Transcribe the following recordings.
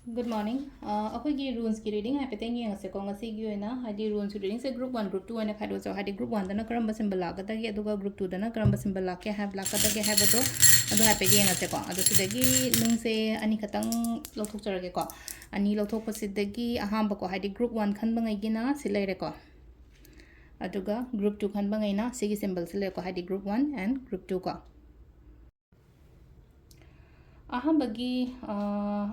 Good morning. ꯑꯩꯈꯣꯏꯒꯤ ꯔꯨꯜꯁꯀꯤ reading ꯍꯥꯏꯐꯦꯠꯇꯪ ꯌꯦꯡꯉꯁꯦꯀꯣ ꯉꯁꯤꯒꯤ ꯑꯣꯏꯅ ꯍꯥꯏꯗꯤ ꯔꯨꯜꯁꯀꯤ ꯔꯤꯗꯤꯡꯁꯦ ꯒ꯭ꯔꯨꯞ 1 ꯒ꯭ꯔꯨꯞ 2 ꯑꯣꯏꯅ ꯈꯥꯏꯗꯣꯛꯆꯧ ꯍꯥꯏꯗꯤ ꯒ꯭ꯔꯨꯞ 1ꯗꯅ ꯀꯔꯝꯕ ꯁꯤꯝꯕꯜ ꯂꯥꯛꯀꯗꯒꯦ ꯑꯗꯨꯒ ꯒ꯭ꯔꯨꯞ 2ꯗꯅ ꯀꯔꯝꯕ ꯁꯤꯝꯕꯜ ꯂꯥꯛꯀꯗꯒꯦ ꯍꯥꯏꯕꯗꯣ ꯑꯗꯨ ꯍꯥꯏꯐꯦꯠ ꯌꯦꯡꯉꯁꯦꯀꯣ ꯑꯗꯣ ꯁꯤꯗꯒꯤ ꯅꯨꯡꯁꯦ ꯑꯅꯤꯈꯛꯇꯪ ꯂꯧꯊꯣꯛꯆꯔꯒꯦꯀꯣ ꯑꯅꯤ ꯂꯧꯊꯣꯛꯄꯁꯤꯗꯒꯤ ꯑꯍꯥꯟꯕꯀꯣ ꯍꯥꯏꯗꯤ ꯒ꯭ꯔꯨꯞ 1 ꯈꯟꯕꯉꯩꯒꯤꯅ ꯁꯤ ꯂꯩꯔꯦꯀꯣ ꯑꯗꯨꯒ ꯒ꯭ꯔꯨꯞ 2 ꯈꯟꯕꯉꯩꯅ ꯁꯤꯒꯤ ꯁꯤꯝꯕꯜꯁꯤ ꯂꯩꯔꯦꯀꯣ ꯍꯥꯏꯗꯤ ꯒ꯭ꯔꯨꯞ 1 and ꯒ꯭ꯔꯨꯞ 2 ꯀꯣ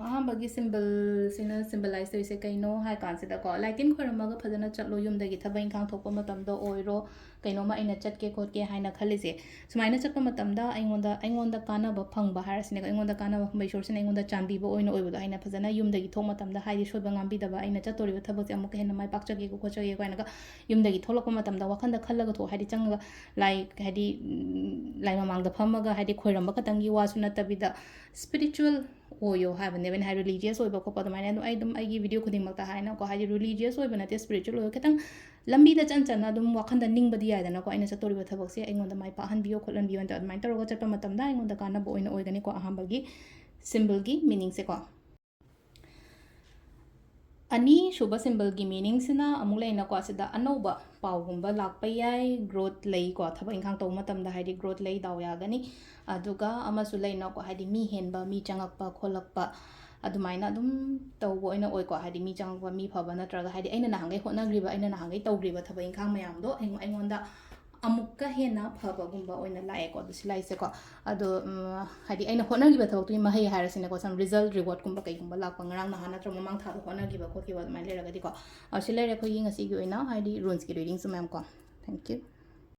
ꯑꯍꯥꯟꯕꯒꯤ ꯁꯤꯝꯕꯜꯁꯤꯅ ꯁꯤꯝꯕꯂꯥꯏꯁ ꯇꯧꯔꯤꯁꯦ ꯀꯩꯅꯣ ꯍꯥꯏ ꯀꯥꯟꯁꯤꯗꯀꯣ ꯂꯥꯏꯇꯤꯟ ꯈꯣꯏꯔꯝꯃꯒ ꯐꯖꯅ ꯆꯠꯂꯣ ꯌꯨꯝꯗꯒꯤ ꯊꯕꯛ ꯏꯪꯈꯥꯡ ꯊꯣꯛꯄ ꯃꯇꯝꯗ ꯑꯣꯏꯔꯣ ꯀꯩꯅꯣꯝꯃ ꯑꯩꯅ ꯆꯠꯀꯦ ꯈꯣꯠꯀꯦ ꯍꯥꯏꯅ ꯈꯜꯂꯤꯁꯦ ꯁꯨꯃꯥꯏꯅ ꯆꯠꯄ ꯃꯇꯝꯗ ꯑꯩꯉꯣꯟꯗ ꯀꯥꯟꯅꯕ ꯐꯪꯕ ꯍꯥꯏꯔꯁꯤꯅꯦꯀꯣ ꯑꯩꯉꯣꯟꯗ ꯀꯥꯟꯅꯕ ꯐꯪꯕ ꯏꯁꯣꯔꯁꯤꯅ ꯑꯩꯉꯣꯟꯗ ꯆꯥꯟꯕꯤꯕ ꯑꯣꯏꯅ ꯑꯣꯏꯕꯗꯣ ꯑꯩꯅ ꯐꯖꯅ ꯌꯨꯝꯗꯒꯤ ꯊꯣꯛ ꯃꯇꯝꯗ ꯍꯥꯏꯗꯤ ꯁꯣꯏꯕ ꯉꯥꯝꯕꯤꯗꯕ ꯑꯩꯅ ꯆꯠꯇꯣꯔꯤꯕ ꯊꯕꯛꯁꯦ ꯑꯃꯨꯛꯀ ꯍꯦꯟꯅ ꯃꯥꯏ ꯄꯥꯛꯆꯒꯦꯀꯣ ꯈꯣꯠꯆꯒꯦꯀꯣ ꯍꯥꯏꯅꯒ ꯌꯨꯝꯗꯒꯤ ꯊꯣꯛꯂꯛꯄ ꯃꯇꯝꯗ ꯋꯥꯈꯟꯗ ꯈꯜꯂꯒ ꯊꯣꯛ ꯍꯥꯏꯗꯤ ꯆꯪꯉꯒ ꯂꯥꯏ ꯍꯥꯏꯗꯤ ꯂꯥꯏ ꯃꯃꯥꯡꯗ ꯐꯝꯃꯒ ꯍꯥꯏꯗꯤ ꯈꯣꯏꯔꯝꯕ ꯈꯛꯇꯪꯒꯤ ꯋꯥꯁꯨ ꯅꯠꯇꯕꯤꯗ ꯁ꯭ꯄꯤꯔꯤꯆꯨꯋꯦꯜ ꯑꯣꯏꯌꯣ ꯍꯥꯏꯕꯅꯦꯕ ꯑꯩꯅ ꯔꯤꯂꯤꯖꯤꯌꯁ ꯑꯣꯏꯕ ꯈꯣꯠꯄ ꯑꯗꯨꯃꯥꯏꯅ ꯑꯗꯨꯝ ꯑꯩꯒꯤ ꯚꯤꯗꯤꯑꯣ ꯈꯨꯗꯤꯡꯃꯛꯇ ꯍꯥꯏꯅꯀꯣ ꯍꯥꯏꯗꯤ ꯔꯤꯂꯤꯖꯤꯌꯁ ꯑꯣꯏꯕ ꯅꯠꯇꯦ ꯁ꯭ꯄꯤꯔꯤꯆꯨꯋꯦꯜ ꯑꯣꯏꯕ ꯈꯤꯇꯪ ꯂꯝꯕꯤꯗ ꯆꯠꯅ ꯑꯗꯨꯝ ꯋꯥꯈꯟꯗ ꯅꯤꯡꯕꯗꯤ ꯌꯥꯏꯗꯅꯀꯣ ꯑꯩꯅ ꯆꯠꯇꯣꯔꯤꯕ ꯊꯕꯛꯁꯦ ꯑꯩꯉꯣꯟꯗ ꯃꯥꯏ ꯄꯥꯛꯍꯟꯕꯤꯌꯣ ꯈꯣꯠꯍꯟꯕꯤꯌꯣ ಅಂತ ꯑꯗꯨꯃꯥꯏꯅ ꯇꯧꯔꯒ ꯆꯠꯄ ꯃꯇꯝꯗ ꯑꯩꯉꯣꯟꯗ ꯀꯥꯟꯅꯕ ꯑꯣꯏꯅ ꯑꯣꯏꯒꯅꯤꯀꯣ ꯑꯍꯥꯟꯕꯒꯤ ꯁꯤꯝꯕꯜꯒꯤ ꯃꯤꯅꯤꯡꯁꯦꯀꯣ ꯑꯅꯤꯁꯨꯕ ꯁꯤꯝꯕꯜꯒꯤ ꯃꯤꯅꯤꯡꯁꯤꯅ ꯑꯃꯨꯛ ꯂꯩꯅꯀꯣ ꯁꯤꯗ ꯑꯅꯧꯕ ꯄꯥꯎꯒꯨꯝꯕ ꯂꯥꯛꯄ ꯌꯥꯏ ꯒ꯭ꯔꯣꯠ ꯂꯩꯀꯣ ꯊꯕꯛ ꯏꯪꯈꯥꯡ ꯇꯧꯕ ꯃꯇꯝꯗ ꯍꯥꯏꯗꯤ ꯒ꯭ꯔꯣꯠ ꯂꯩ ꯗꯥꯎ ꯌꯥꯒꯅꯤ ꯑꯗꯨꯒ ꯑꯃꯁꯨ ꯂꯩꯅꯀꯣ ꯍꯥꯏꯗꯤ ꯃꯤ ꯍꯦꯟꯕ ꯃꯤ ꯆꯪꯉꯛꯄ ꯈꯣꯠꯂꯛꯄ ꯑꯗꯨꯃꯥꯏꯅ ꯑꯗꯨꯝ ꯇꯧꯕ ꯑꯣꯏꯅ ꯑꯣꯏꯀꯣ ꯍꯥꯏꯗꯤ ꯃꯤ ꯆꯪꯉꯛꯄ ꯃꯤ ꯐꯕ ꯅꯠꯇ꯭ꯔꯒ ꯍꯥꯏꯗꯤ ꯑꯩꯅ ꯅꯍꯥꯟꯒꯩ ꯍꯣꯠꯅꯈ꯭ꯔꯤꯕ ꯑꯩꯅ ꯅꯍꯥꯟꯒꯩ ꯇꯧꯈ꯭ꯔꯤꯕ ꯊꯕꯛ ꯏꯪꯈꯥꯡ ꯃꯌꯥꯝꯗꯣ ꯑꯩꯉꯣꯟꯗ ꯑꯃꯨꯛꯀ ꯍꯦꯟꯅ ꯐꯕꯒꯨꯝꯕ ꯑꯣꯏꯅ ꯂꯥꯛꯑꯦꯀꯣ ꯑꯗꯨ ꯁꯤ ꯂꯥꯏꯁꯦꯀꯣ ꯑꯗꯣ ꯍꯥꯏꯗꯤ ꯑꯩꯅ ꯍꯣꯠꯅꯈꯤꯕ ꯊꯕꯛꯇꯨꯒꯤ ꯃꯍꯩ ꯍꯥꯏꯔꯁꯤꯅꯦꯀꯣ ꯁꯝ ꯔꯤꯖꯜ ꯔꯤꯋꯥꯔꯗꯀꯨꯝꯕ ꯀꯩꯒꯨꯝꯕ ꯂꯥꯛꯄ ꯉꯔꯥꯡ ꯅꯍꯥꯟ ꯅꯠꯇ꯭ꯔꯒ ꯃꯃꯥꯡ ꯊꯥꯗ ꯍꯣꯠꯅꯈꯤꯕ ꯈꯣꯠꯈꯤꯕ ꯑꯗꯨꯃꯥꯏꯅ ꯂꯩꯔꯒꯗꯤꯀꯣ ꯁꯤ ꯂꯩꯔꯦ ꯑꯩꯈꯣꯏꯒꯤ ꯉꯁꯤꯒꯤ ꯑꯣꯏꯅ ꯍꯥꯏꯗꯤ ꯔꯨꯜꯁꯀꯤ ꯔꯤꯗꯤꯡꯁꯨ ꯃꯌꯥꯝ ꯀꯣ ꯊꯦꯡꯛ ꯌꯨ